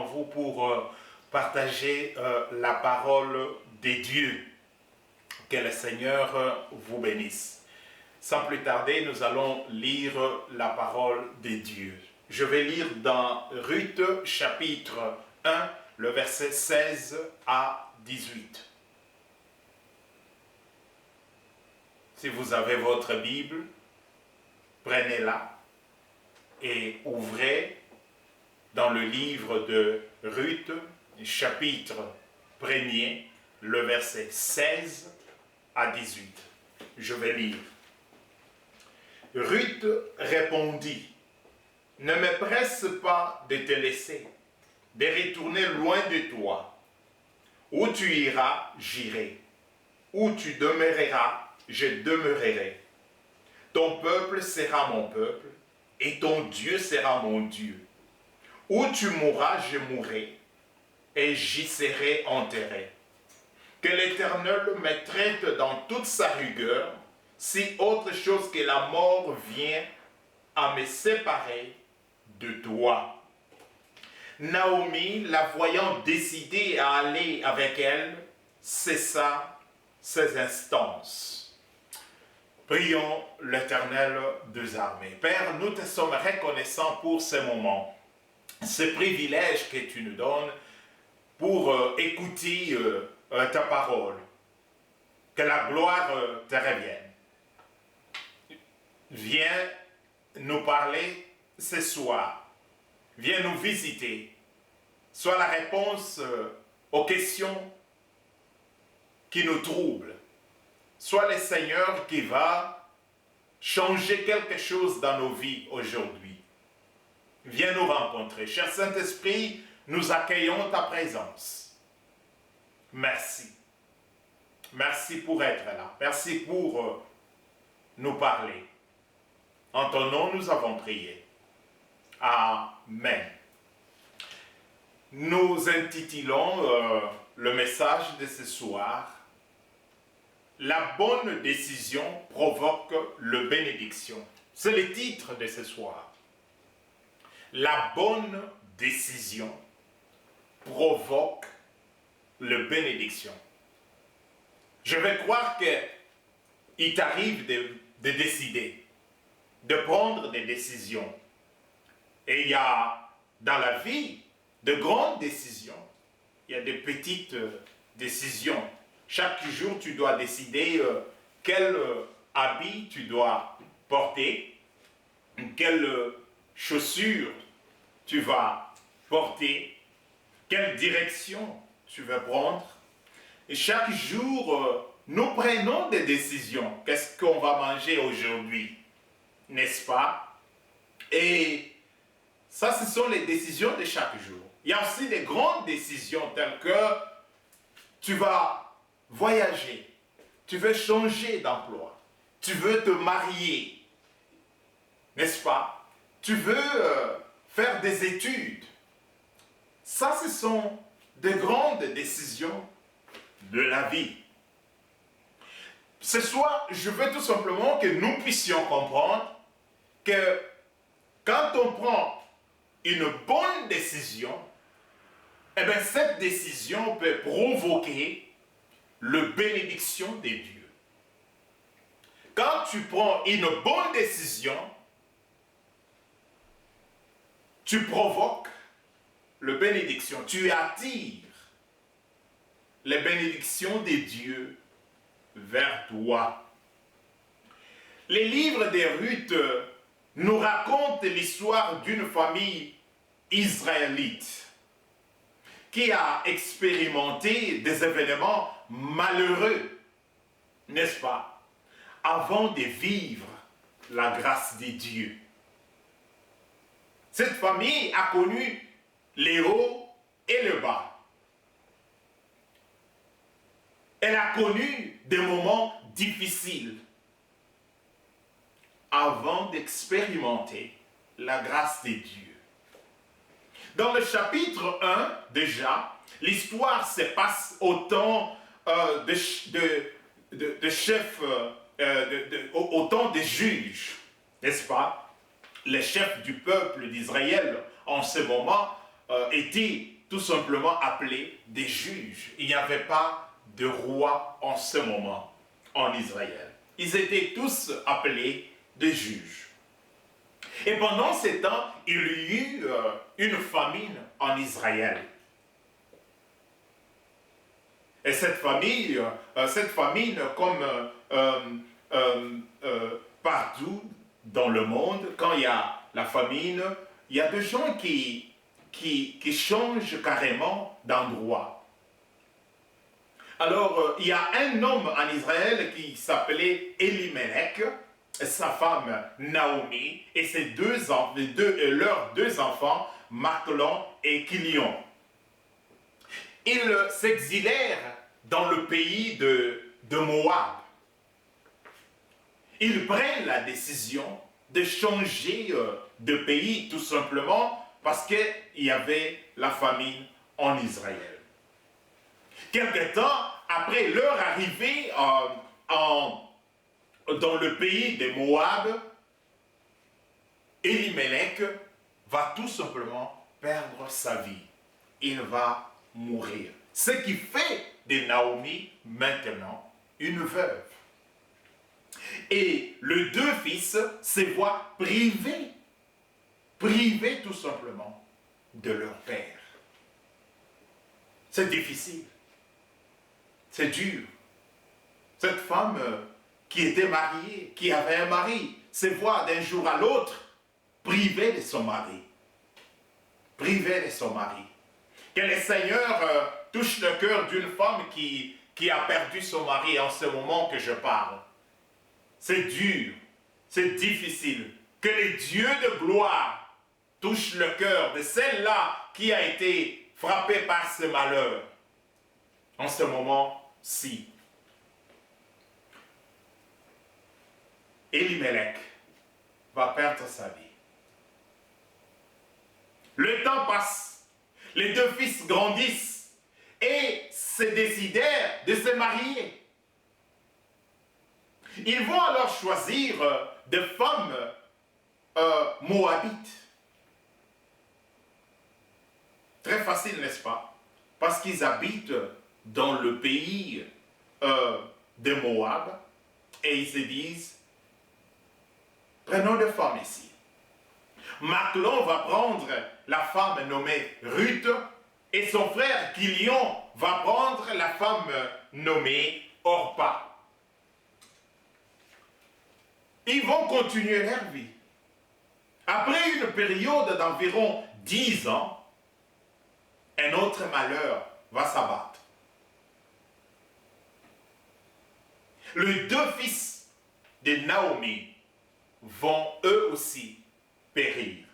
devant vous pour partager la parole des dieux. Que le Seigneur vous bénisse. Sans plus tarder, nous allons lire la parole des dieux. Je vais lire dans Ruth chapitre 1, le verset 16 à 18. Si vous avez votre Bible, prenez-la et ouvrez dans le livre de Ruth, chapitre 1er, le verset 16 à 18. Je vais lire. Ruth répondit, « Ne me presse pas de te laisser, de retourner loin de toi. Où tu iras, j'irai. Où tu demeureras, je demeurerai. Ton peuple sera mon peuple, et ton Dieu sera mon Dieu. Où tu mourras, je mourrai, et j'y serai enterré. Que l'Éternel me traite dans toute sa rigueur, si autre chose que la mort vient à me séparer de toi. » Naomi, la voyant décidée à aller avec elle, cessa ses instances. Prions l'Éternel des armées. Père, nous te sommes reconnaissants pour ce moment, ce privilège que tu nous donnes pour écouter ta parole. Que la gloire te revienne. Viens nous parler ce soir. Viens nous visiter. Sois la réponse aux questions qui nous troublent. Sois le Seigneur qui va changer quelque chose dans nos vies aujourd'hui. Viens nous rencontrer. Cher Saint-Esprit, nous accueillons ta présence. Merci. Merci pour être là. Merci pour nous parler. En ton nom, nous avons prié. Amen. Nous intitulons le message de ce soir « La bonne décision provoque le bénédiction ». C'est le titre de ce soir. La bonne décision provoque le bénédiction. Je vais croire qu'il t'arrive de décider, de prendre des décisions. Et il y a dans la vie de grandes décisions, il y a des petites décisions. Chaque jour, tu dois décider quel habit tu dois porter, quelle chaussure tu vas porter, quelle direction tu vas prendre. Et chaque jour, nous prenons des décisions. Qu'est-ce qu'on va manger aujourd'hui? N'est-ce pas? Et ça, ce sont les décisions de chaque jour. Il y a aussi des grandes décisions telles que tu vas voyager, tu veux changer d'emploi, tu veux te marier, n'est-ce pas? Tu veux faire des études. Ça, ce sont de grandes décisions de la vie. Ce soir, je veux tout simplement que nous puissions comprendre que quand on prend une bonne décision, eh bien cette décision peut provoquer la bénédiction de Dieu. Quand tu prends une bonne décision, tu provoques la bénédiction, tu attires les bénédictions de Dieu vers toi. Les livres de Ruth nous racontent l'histoire d'une famille israélite qui a expérimenté des événements malheureux, n'est-ce pas, avant de vivre la grâce de Dieu. Cette famille a connu les hauts et les bas. Elle a connu des moments difficiles avant d'expérimenter la grâce de Dieu. Dans le chapitre 1, déjà, l'histoire se passe au temps de chefs, au temps des juges, n'est-ce pas? Les chefs du peuple d'Israël, en ce moment, étaient tout simplement appelés des juges. Il n'y avait pas de roi en ce moment en Israël. Ils étaient tous appelés des juges. Et pendant ces temps, il y eut une famine en Israël. Et cette famine, comme partout dans le monde, quand il y a la famine, il y a des gens qui changent carrément d'endroit. Alors, il y a un homme en Israël qui s'appelait Elimelech, sa femme Naomi, et leurs deux enfants, Machlon et Kilion. Ils s'exilèrent dans le pays de Moab. Ils prennent la décision de changer de pays, tout simplement parce qu'il y avait la famine en Israël. Quelque temps après leur arrivée dans le pays de Moab, Elimelech va tout simplement perdre sa vie. Il va mourir. Ce qui fait de Naomi maintenant une veuve. Et les deux fils se voient privés tout simplement de leur père. C'est difficile. C'est dur. Cette femme qui était mariée, qui avait un mari, se voit d'un jour à l'autre privée de son mari. Privée de son mari. Que le Seigneur touche le cœur d'une femme qui a perdu son mari en ce moment que je parle. C'est dur, c'est difficile. Que le Dieu de gloire touche le cœur de celle-là qui a été frappée par ce malheur. En ce moment-ci. Elimelech va perdre sa vie. Le temps passe, les deux fils grandissent et se décidèrent de se marier. Ils vont alors choisir des femmes moabites. Très facile, n'est-ce pas? Parce qu'ils habitent dans le pays de Moab et ils se disent, prenons des femmes ici. Machlon va prendre la femme nommée Ruth et son frère Kilion va prendre la femme nommée Orpa. Ils vont continuer leur vie. Après une période d'environ 10 ans, un autre malheur va s'abattre. Les deux fils de Naomi vont eux aussi périr.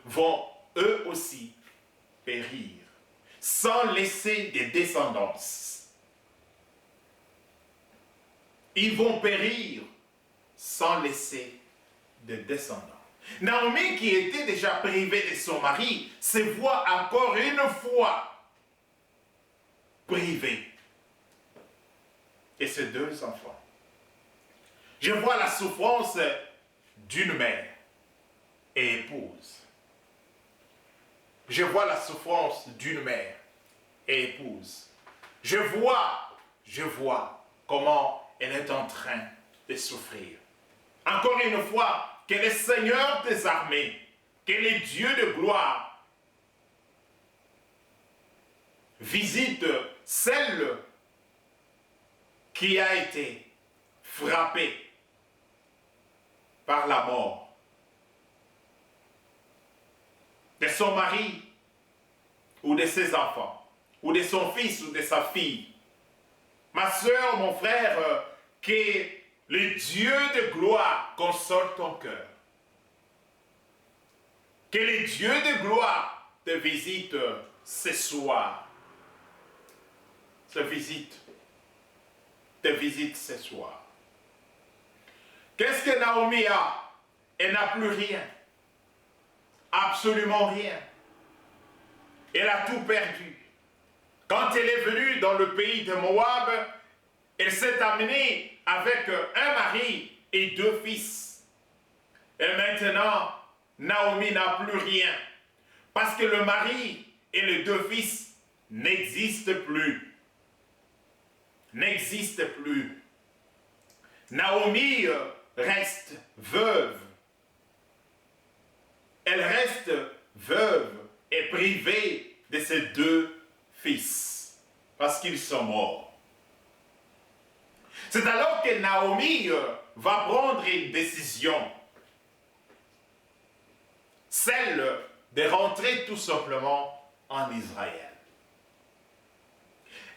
Vont eux aussi périr, sans laisser de descendance. Ils vont périr sans laisser de descendants. Naomi, qui était déjà privée de son mari, se voit encore une fois privée. Et ses deux enfants. Je vois la souffrance d'une mère et épouse. Je vois la souffrance d'une mère et épouse. Je vois comment elle est en train de souffrir. Encore une fois, que le Seigneur des armées, que le Dieu de gloire visite celle qui a été frappée par la mort de son mari ou de ses enfants, ou de son fils ou de sa fille. Ma soeur, mon frère, que le Dieu de gloire console ton cœur. Que le Dieu de gloire te visite ce soir. Te visite ce soir. Qu'est-ce que Naomi a? Elle n'a plus rien. Absolument rien. Elle a tout perdu. Quand elle est venue dans le pays de Moab, elle s'est amenée avec un mari et deux fils. Et maintenant, Naomi n'a plus rien. parce que le mari et les deux fils n'existent plus. N'existent plus. Naomi reste veuve. Elle reste veuve et privée de ses deux fils parce qu'ils sont morts. C'est alors que Naomi va prendre une décision, celle de rentrer tout simplement en Israël.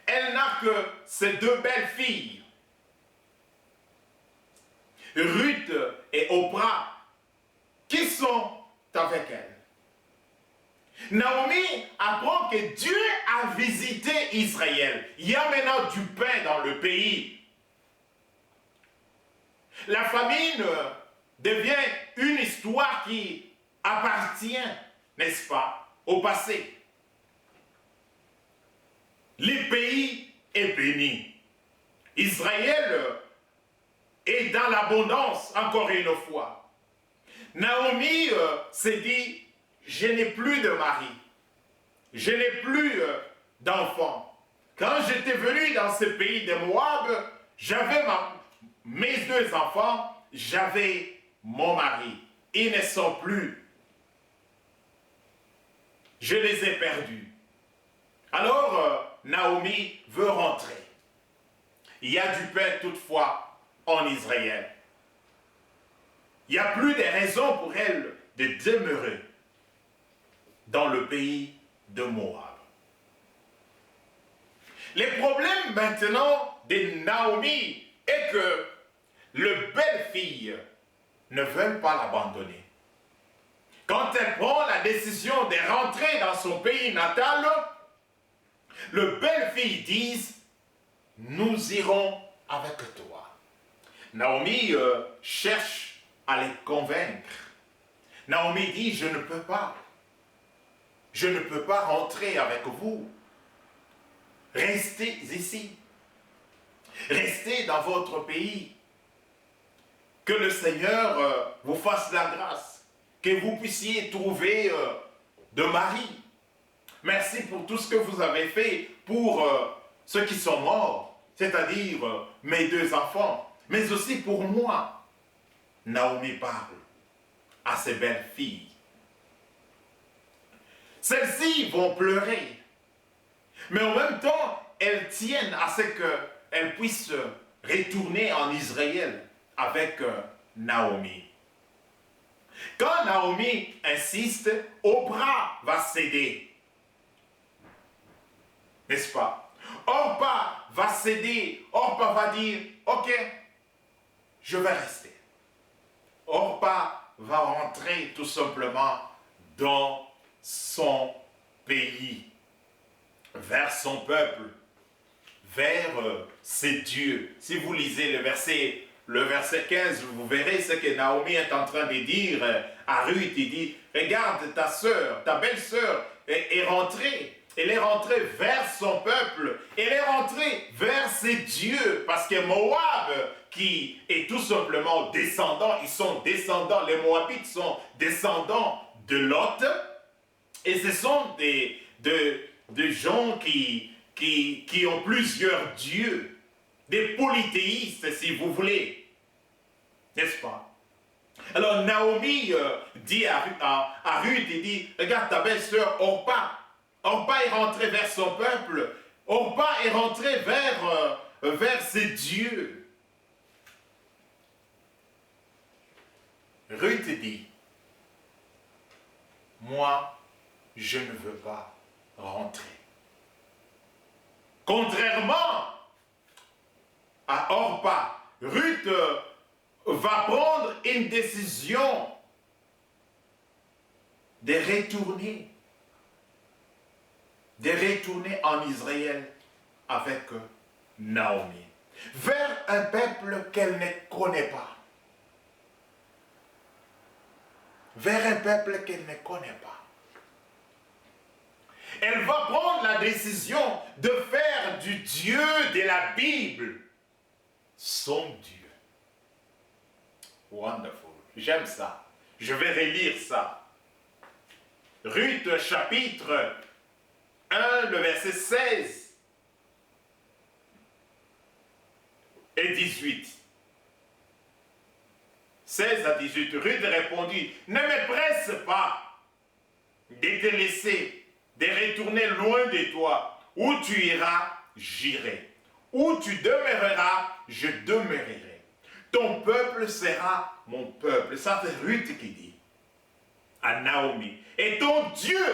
Elle n'a que ces deux belles filles, Ruth et Oprah, qui sont avec elle. Naomi apprend que Dieu a visité Israël. Il y a maintenant du pain dans le pays. La famine devient une histoire qui appartient, n'est-ce pas, au passé. Le pays est béni. Israël est dans l'abondance, encore une fois. Naomi s'est dit, je n'ai plus de mari, je n'ai plus d'enfants. Quand j'étais venu dans ce pays de Moab, j'avais mes deux enfants, j'avais mon mari. Ils ne sont plus. Je les ai perdus. Alors, Naomi veut rentrer. Il y a du pain toutefois en Israël. Il n'y a plus de raison pour elle de demeurer dans le pays de Moab. Le problème maintenant de Naomi est que les belles filles ne veulent pas l'abandonner. Quand elle prend la décision de rentrer dans son pays natal, les belles filles disent, nous irons avec toi. Naomi cherche à les convaincre. Naomi dit, je ne peux pas. Je ne peux pas rentrer avec vous. Restez ici. Restez dans votre pays. Que le Seigneur vous fasse la grâce. Que vous puissiez trouver de mari. Merci pour tout ce que vous avez fait pour ceux qui sont morts, c'est-à-dire mes deux enfants, mais aussi pour moi. Naomi parle à ces belles filles. Celles-ci vont pleurer, mais en même temps, elles tiennent à ce qu'elles puissent retourner en Israël avec Naomi. Quand Naomi insiste, Oprah va céder. N'est-ce pas? Orpa va céder. Orpa va dire, ok, je vais rester. Orpa va rentrer tout simplement dans son pays, vers son peuple, vers ses dieux. Si vous lisez le verset 15, vous verrez ce que Naomi est en train de dire à Ruth. Il dit, regarde ta sœur, ta belle-sœur est rentrée. Elle est rentrée vers son peuple. Elle est rentrée vers ses dieux. Parce que Moab, qui est tout simplement descendant, ils sont descendants, les Moabites sont descendants de Lot. Et ce sont des gens qui ont plusieurs dieux. Des polythéistes, si vous voulez. N'est-ce pas? Alors Naomi dit à Ruth, il dit, regarde ta belle-sœur Orpa. Orpa est rentré vers son peuple. Orpa est rentré vers ses dieux. Ruth dit, moi, je ne veux pas rentrer. Contrairement à Orpa, Ruth va prendre une décision de retourner en Israël avec Naomi, vers un peuple qu'elle ne connaît pas. Vers un peuple qu'elle ne connaît pas. Elle va prendre la décision de faire du Dieu de la Bible son Dieu. Wonderful. J'aime ça. Je vais relire ça. Ruth chapitre 1, le verset 16 et 18. 16 à 18, Ruth répondit, « Ne me presse pas de te laisser, de retourner loin de toi. Où tu iras, j'irai. Où tu demeureras, je demeurerai. Ton peuple sera mon peuple. » Ça c'est Ruth qui dit à Naomi. « Et ton Dieu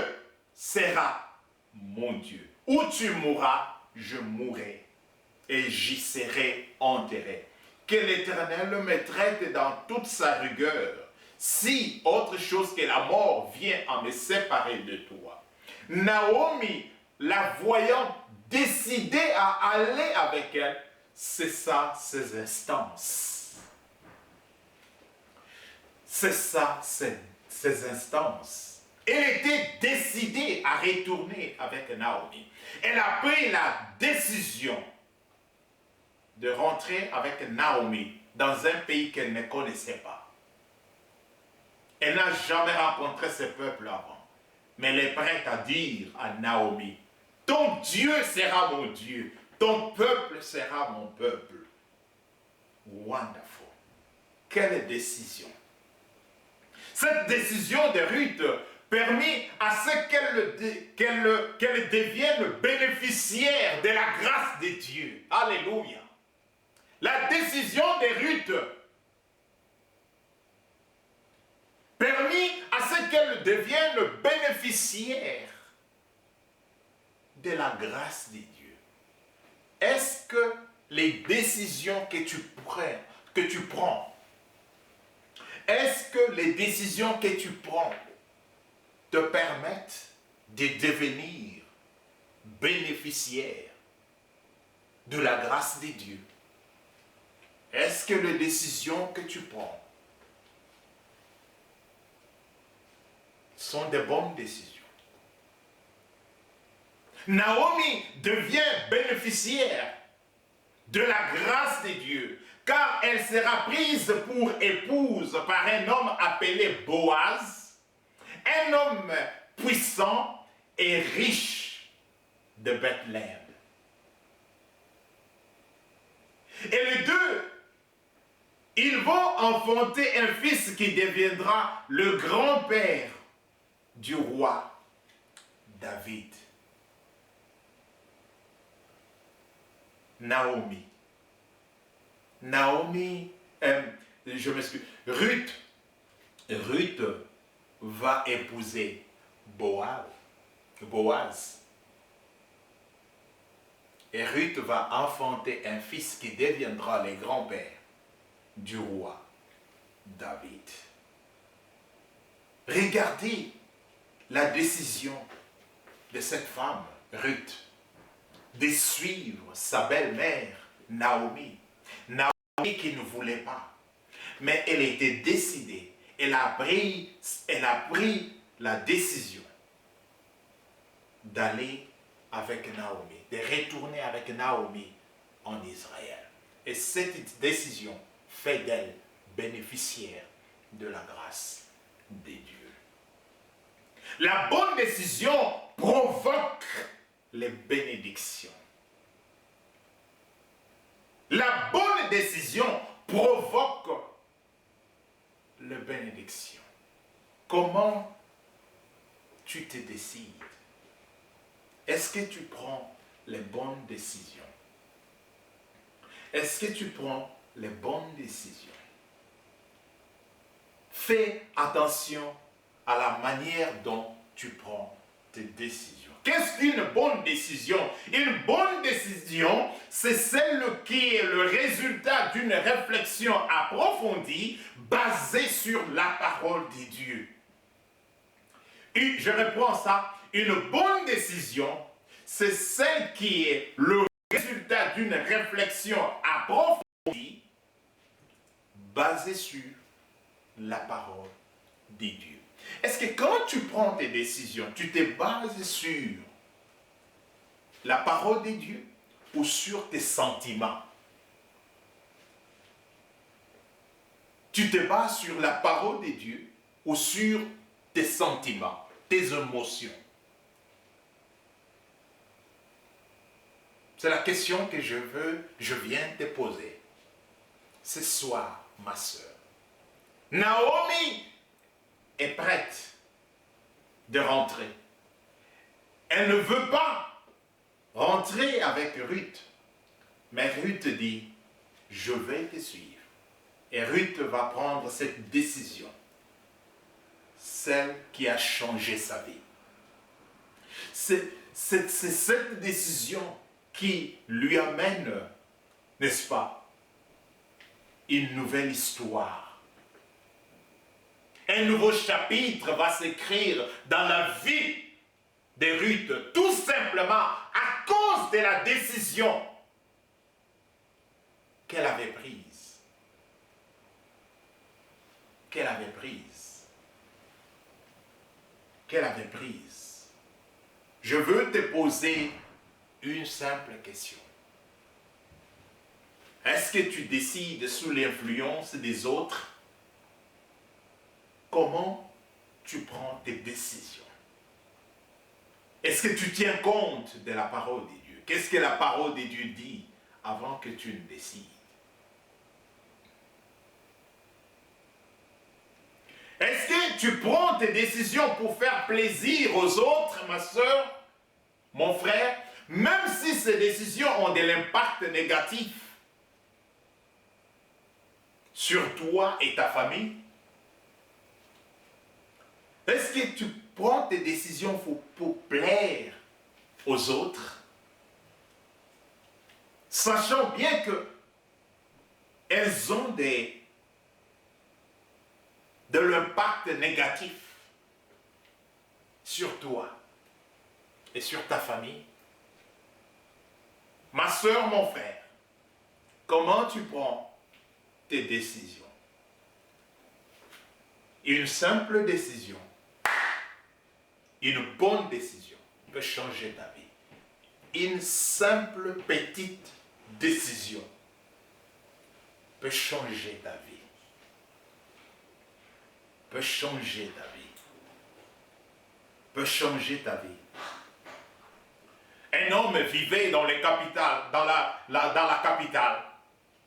sera mon Dieu. Où tu mourras, je mourrai. Et j'y serai enterré. Que l'Éternel me traite dans toute sa rigueur, si autre chose que la mort vient à me séparer de toi. » Naomi, la voyant décidée à aller avec elle, cessa ses instances. Cessa ses instances. Elle était décidée à retourner avec Naomi. Elle a pris la décision de rentrer avec Naomi dans un pays qu'elle ne connaissait pas. Elle n'a jamais rencontré ce peuple avant. Mais elle est prête à dire à Naomi, « Ton Dieu sera mon Dieu, ton peuple sera mon peuple. » Wonderful. Quelle décision. Cette décision de Ruth permet à ce qu'elle devienne bénéficiaire de la grâce de Dieu. Alléluia. La décision de Ruth permis à ce qu'elle devienne bénéficiaire de la grâce de Dieu. Est-ce que les décisions que tu prends, est-ce que les décisions que tu prends te permettent de devenir bénéficiaire de la grâce de Dieu? Est-ce que les décisions que tu prends sont des bonnes décisions? Naomi devient bénéficiaire de la grâce de Dieu, car elle sera prise pour épouse par un homme appelé Boaz, un homme puissant et riche de Bethléem. Et les deux, ils vont enfanter un fils qui deviendra le grand-père du roi David. Naomi, je m'excuse, Ruth va épouser Boaz. Et Ruth va enfanter un fils qui deviendra le grand-père du roi David. Regardez la décision de cette femme, Ruth, de suivre sa belle-mère, Naomi. Naomi qui ne voulait pas. Mais elle était décidée. Elle a pris la décision d'aller avec Naomi, de retourner avec Naomi en Israël. Et cette décision fait d'elle bénéficiaire de la grâce de Dieu. La bonne décision provoque les bénédictions. La bonne décision provoque les bénédictions. Comment tu te décides? Est-ce que tu prends les bonnes décisions? Est-ce que tu prends les bonnes décisions? Fais attention à la manière dont tu prends tes décisions. Qu'est-ce qu'une bonne décision? Une bonne décision, c'est celle qui est le résultat d'une réflexion approfondie basée sur la parole de Dieu. Et je reprends ça. Une bonne décision, c'est celle qui est le résultat d'une réflexion approfondie basée sur la parole de Dieu. Est-ce que quand tu prends tes décisions, tu te bases sur la parole de Dieu ou sur tes sentiments? Tu te bases sur la parole de Dieu ou sur tes sentiments? tes émotions? C'est la question que je viens te poser ce soir, ma sœur. Naomi est prête de rentrer. Elle ne veut pas rentrer avec Ruth. Mais Ruth dit, je vais te suivre. Et Ruth va prendre cette décision. Celle qui a changé sa vie. C'est cette décision qui lui amène, n'est-ce pas, une nouvelle histoire. Un nouveau chapitre va s'écrire dans la vie de Ruth, tout simplement à cause de la décision qu'elle avait prise. Qu'elle avait prise. Qu'elle avait prise. Je veux te poser une simple question. Est-ce que tu décides sous l'influence des autres? Comment tu prends tes décisions? Est-ce que tu tiens compte de la parole de Dieu? Qu'est-ce que la parole de Dieu dit avant que tu ne décides? Est-ce que tu prends tes décisions pour faire plaisir aux autres, ma soeur, mon frère, même si ces décisions ont de l'impact négatif sur toi et ta famille? Est-ce que tu prends tes décisions pour plaire aux autres, sachant bien que elles ont de l'impact négatif sur toi et sur ta famille? Ma soeur, mon frère, comment tu prends tes décisions? Une simple décision, une bonne décision peut changer ta vie. Une simple petite décision peut changer ta vie. Peut changer ta vie. Peut changer ta vie. Un homme vivait dans les capitales, dans la capitale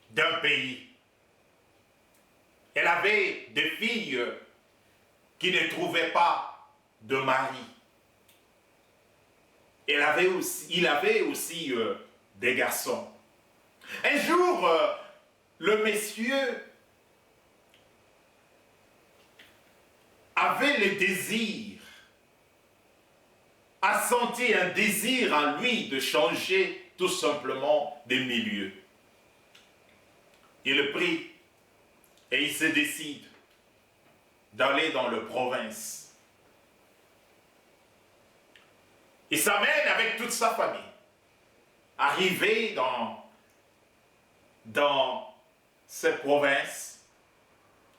d'un pays. Elle avait des filles qui ne trouvaient pas de mari. Il avait aussi des garçons. Un jour, le monsieur avait le désir, a senti un désir en lui de changer tout simplement de milieu. Il prie et il se décide d'aller dans la province. Il s'amène avec toute sa famille. Arrivé dans cette province,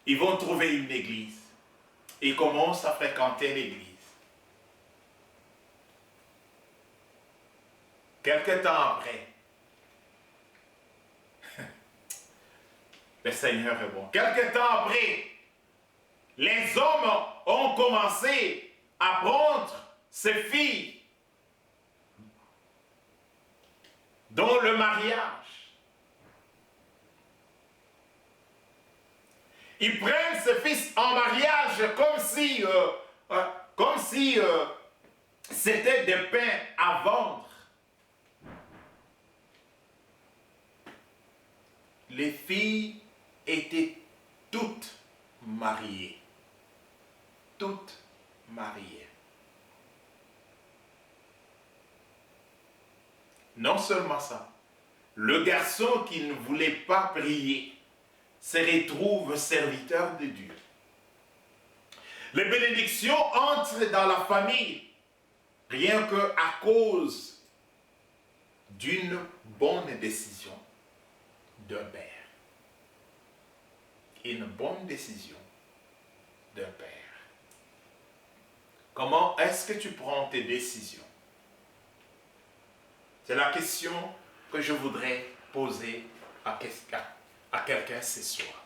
ils vont trouver une église. Ils commencent à fréquenter l'église. Quelque temps après, le Seigneur est bon. Quelque temps après, les hommes ont commencé à prendre ces filles dans le mariage. Ils prennent ces fils en mariage comme si c'était des pains à vendre. Les filles étaient toutes mariées. Toutes mariées. Non seulement ça, le garçon qui ne voulait pas prier se retrouve serviteur de Dieu. Les bénédictions entrent dans la famille rien qu'à cause d'une bonne décision d'un père. Une bonne décision d'un père. Comment est-ce que tu prends tes décisions? C'est la question que je voudrais poser à quelqu'un ce soir.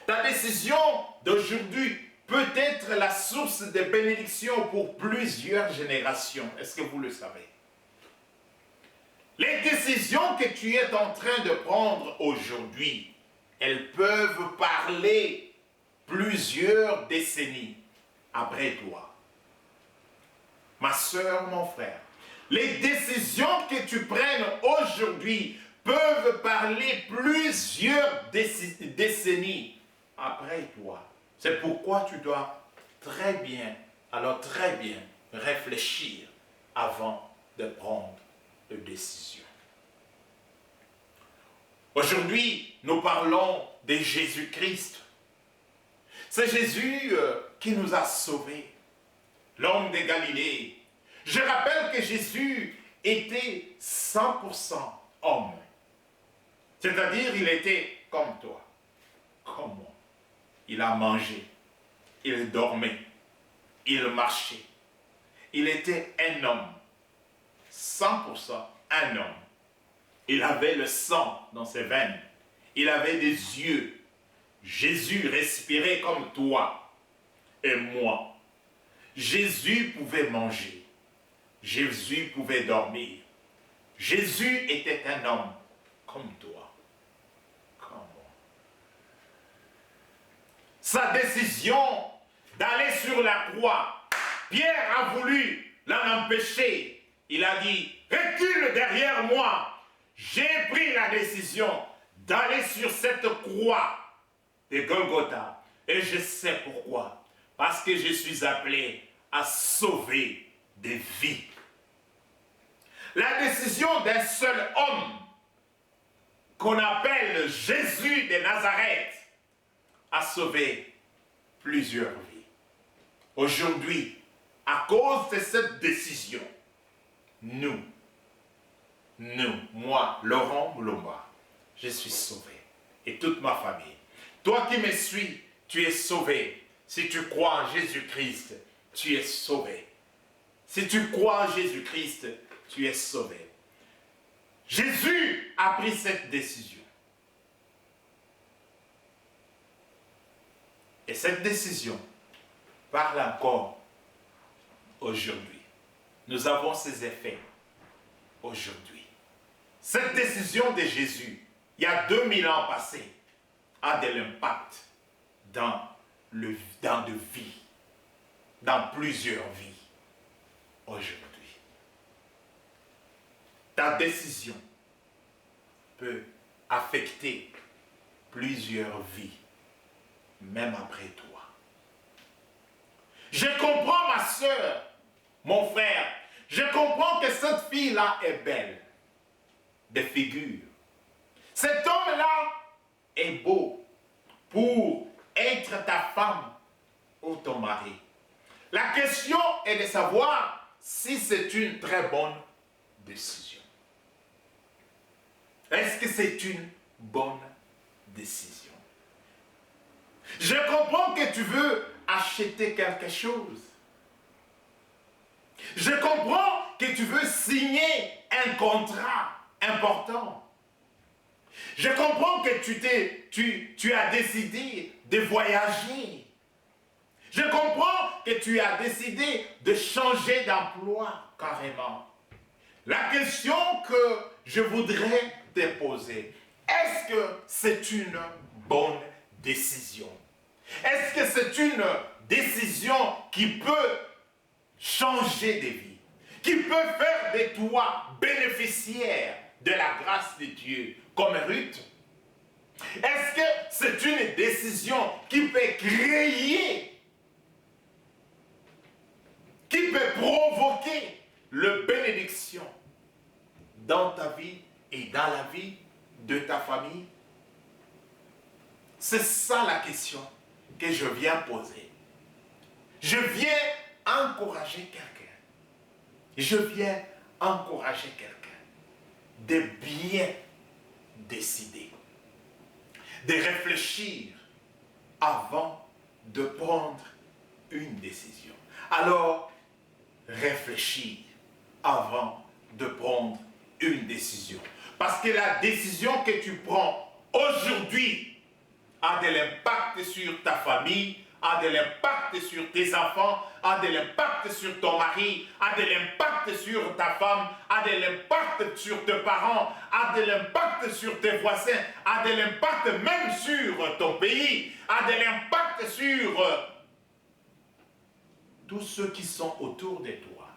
Ta décision d'aujourd'hui peut être la source de bénédiction pour plusieurs générations. Est-ce que vous le savez? Les décisions que tu es en train de prendre aujourd'hui, elles peuvent parler plusieurs décennies après toi. Ma soeur, mon frère, les décisions que tu prennes aujourd'hui peuvent parler plusieurs décennies après toi. C'est pourquoi tu dois très bien réfléchir avant de prendre de décisions. Aujourd'hui, nous parlons de Jésus-Christ. C'est Jésus qui nous a sauvés, l'homme de Galilée. Je rappelle que Jésus était 100% homme. C'est-à-dire, il était comme toi, comme moi. Il a mangé, il dormait, il marchait. Il était un homme, 100% un homme. Il avait le sang dans ses veines. Il avait des yeux. Jésus respirait comme toi et moi. Jésus pouvait manger. Jésus pouvait dormir. Jésus était un homme comme toi, comme moi. Sa décision d'aller sur la croix, Pierre a voulu l'en empêcher. Il a dit, recule derrière moi. J'ai pris la décision d'aller sur cette croix de Golgotha. Et je sais pourquoi. Parce que je suis appelé à sauver des vies. La décision d'un seul homme, qu'on appelle Jésus de Nazareth, a sauvé plusieurs vies. Aujourd'hui, à cause de cette décision, moi, Laurent Moulomba, je suis sauvé. Et toute ma famille. Toi qui me suis, tu es sauvé. Si tu crois en Jésus-Christ, tu es sauvé. Si tu crois en Jésus-Christ, tu es sauvé. Jésus a pris cette décision. Et cette décision parle encore aujourd'hui. Nous avons ses effets aujourd'hui. Cette décision de Jésus, il y a 2000 ans passés, a de l'impact dans de vie, dans plusieurs vies aujourd'hui. Ta décision peut affecter plusieurs vies, même après toi. Je comprends ma soeur, mon frère, je comprends que cette fille-là est belle, de figure. Cet homme-là est beau pour être ta femme ou ton mari. La question est de savoir si c'est une très bonne décision. Est-ce que c'est une bonne décision? Je comprends que tu veux acheter quelque chose. Je comprends que tu veux signer un contrat important. Je comprends que tu as décidé de voyager. Je comprends que tu as décidé de changer d'emploi carrément. La question que je voudrais te poser, est-ce que c'est une bonne décision? Est-ce que c'est une décision qui peut changer des vies, qui peut faire de toi bénéficiaire de la grâce de Dieu, comme Ruth? Est-ce que c'est une décision qui peut créer, qui peut provoquer la bénédiction dans ta vie et dans la vie de ta famille? C'est ça la question que je viens poser. Je viens encourager quelqu'un. Je viens encourager quelqu'un de bien décider, de réfléchir avant de prendre une décision. Alors, réfléchir avant de prendre une décision. Parce que la décision que tu prends aujourd'hui a de l'impact sur ta famille, a de l'impact sur tes enfants, a de l'impact sur ton mari, a de l'impact sur ta femme, a de l'impact sur tes parents, a de l'impact sur tes voisins, a de l'impact même sur ton pays, a de l'impact sur tous ceux qui sont autour de toi,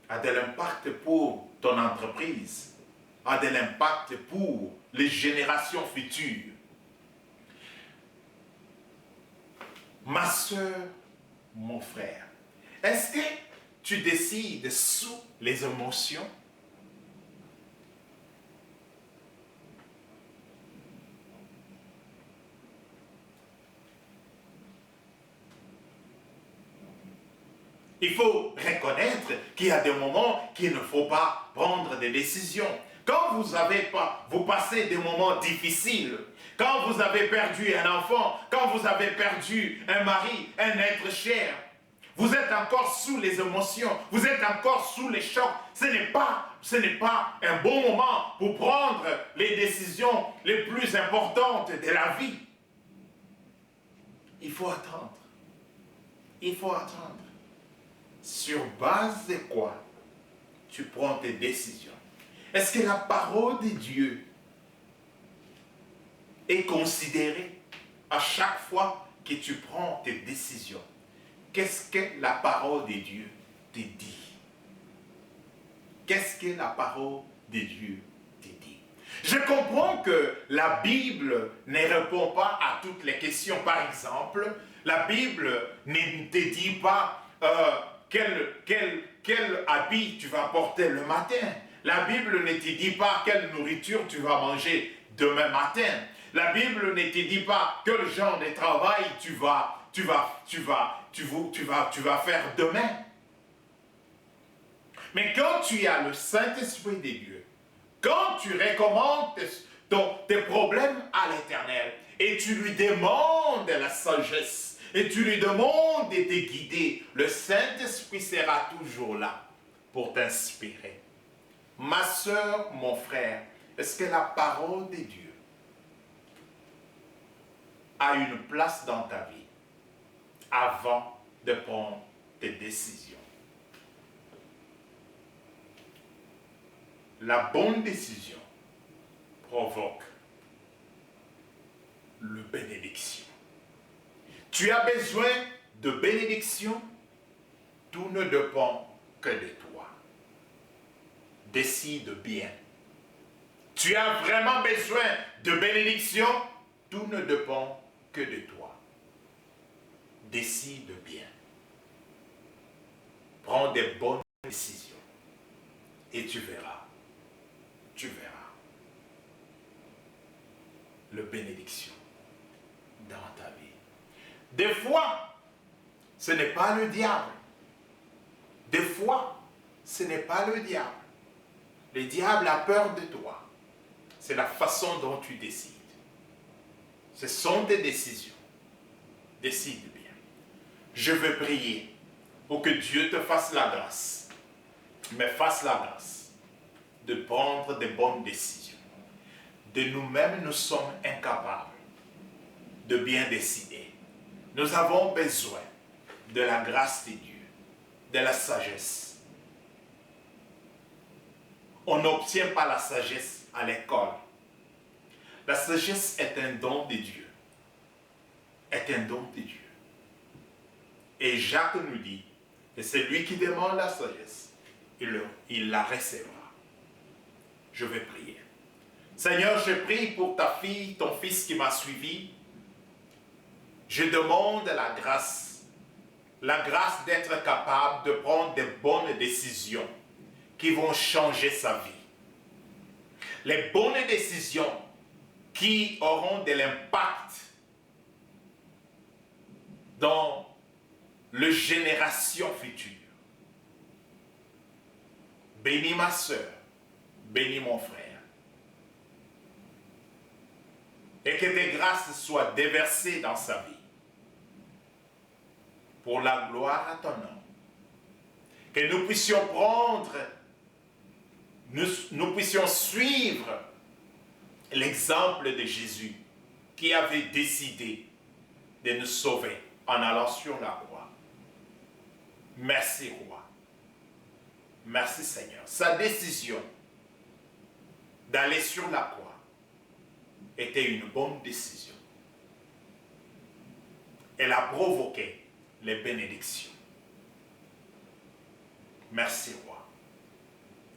a de l'impact pour ton entreprise, a de l'impact pour les générations futures. Ma soeur, mon frère, est-ce que tu décides sous les émotions? Il faut reconnaître qu'il y a des moments qu'il ne faut pas prendre des décisions. Quand vous passez des moments difficiles, quand vous avez perdu un enfant, quand vous avez perdu un mari, un être cher, vous êtes encore sous les émotions, vous êtes encore sous les chocs. Ce n'est pas un bon moment pour prendre les décisions les plus importantes de la vie. Il faut attendre. Il faut attendre. Sur base de quoi tu prends tes décisions? Est-ce que la parole de Dieu est considérée à chaque fois que tu prends tes décisions? Qu'est-ce que la parole de Dieu te dit? Qu'est-ce que la parole de Dieu te dit? Je comprends que la Bible ne répond pas à toutes les questions. Par exemple, la Bible ne te dit pas quel habit tu vas porter le matin. La Bible ne te dit pas quelle nourriture tu vas manger demain matin. La Bible ne te dit pas quel genre de travail tu vas faire demain. Mais quand tu as le Saint-Esprit de Dieu, quand tu recommandes tes problèmes à l'Éternel et tu lui demandes la sagesse et tu lui demandes de te guider, le Saint-Esprit sera toujours là pour t'inspirer. Ma soeur, mon frère, est-ce que la parole de Dieu a une place dans ta vie avant de prendre tes décisions? La bonne décision provoque la bénédiction. Tu as besoin de bénédiction, tout ne dépend que de toi. Décide bien. Tu as vraiment besoin de bénédiction, tout ne dépend que de toi. Décide bien. Prends des bonnes décisions et tu verras la bénédiction dans ta vie. Des fois, ce n'est pas le diable. Des fois, ce n'est pas le diable. Le diable a peur de toi. C'est la façon dont tu décides. Ce sont tes décisions. Décide bien. Je veux prier pour que Dieu te fasse la grâce. Mais fasse la grâce de prendre de bonnes décisions. De nous-mêmes, nous sommes incapables de bien décider. Nous avons besoin de la grâce de Dieu, de la sagesse. On n'obtient pas la sagesse à l'école. La sagesse est un don de Dieu. Est un don de Dieu. Et Jacques nous dit que celui qui demande la sagesse, il la recevra. Je vais prier. Seigneur, je prie pour ta fille, ton fils qui m'a suivi. Je demande la grâce d'être capable de prendre de bonnes décisions qui vont changer sa vie. Les bonnes décisions qui auront de l'impact dans les générations futures. Bénis ma soeur, bénis mon frère. Et que tes grâces soient déversées dans sa vie. Pour la gloire à ton nom. Que nous puissions nous puissions suivre l'exemple de Jésus qui avait décidé de nous sauver en allant sur la croix. Merci, roi. Merci, Seigneur. Sa décision d'aller sur la croix était une bonne décision. Elle a provoqué les bénédictions. Merci, roi.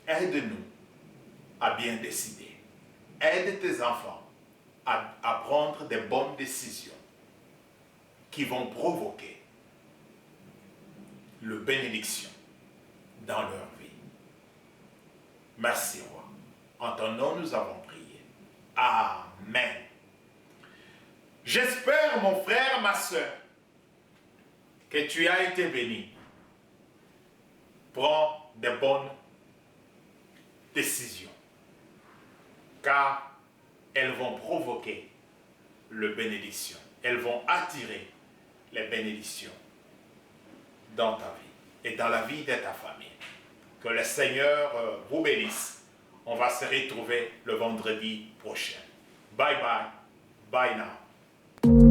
Aide-nous à bien décider. Aide tes enfants à prendre des bonnes décisions qui vont provoquer le bénédiction dans leur vie. Merci, roi. En ton nom, nous avons prié. Amen. J'espère, mon frère, ma soeur, que tu as été béni. Prends de bonnes décisions, car elles vont provoquer le bénédiction. Elles vont attirer les bénédictions dans ta vie et dans la vie de ta famille. Que le Seigneur vous bénisse. On va se retrouver le vendredi prochain. Bye bye. Bye now.